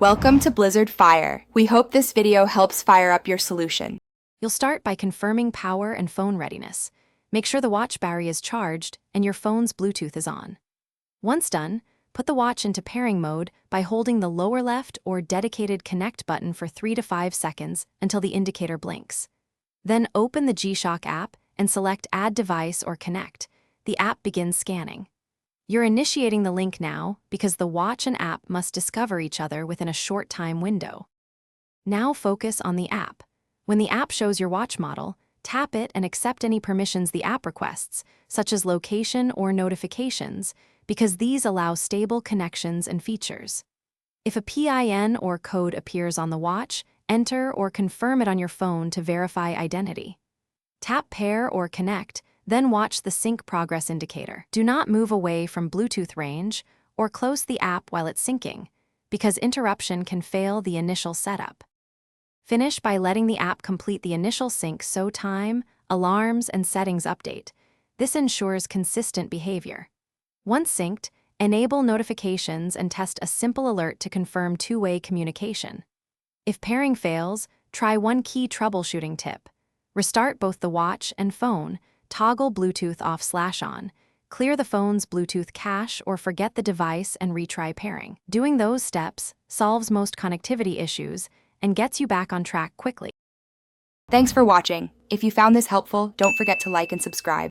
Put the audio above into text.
Welcome to Blizzard Fire. We hope this video helps fire up your solution. You'll start by confirming power and phone readiness. Make sure the watch battery is charged and your phone's Bluetooth is on. Once done, put the watch into pairing mode by holding the lower left or dedicated connect button for 3 to 5 seconds until the indicator blinks. Then open the G-Shock app and select Add Device or Connect. The app begins scanning. You're initiating the link now because the watch and app must discover each other within a short time window. Now focus on the app. When the app shows your watch model, tap it and accept any permissions the app requests, such as location or notifications, because these allow stable connections and features. If a PIN or code appears on the watch, enter or confirm it on your phone to verify identity. Tap Pair or Connect, then watch the sync progress indicator. Do not move away from Bluetooth range or close the app while it's syncing, because interruption can fail the initial setup. Finish by letting the app complete the initial sync so time, alarms, and settings update. This ensures consistent behavior. Once synced, enable notifications and test a simple alert to confirm two-way communication. If pairing fails, try one key troubleshooting tip. Restart both the watch and phone, toggle Bluetooth off/on, clear the phone's Bluetooth cache or forget the device and retry pairing. Doing those steps solves most connectivity issues and gets you back on track quickly. Thanks for watching. If you found this helpful, don't forget to like and subscribe.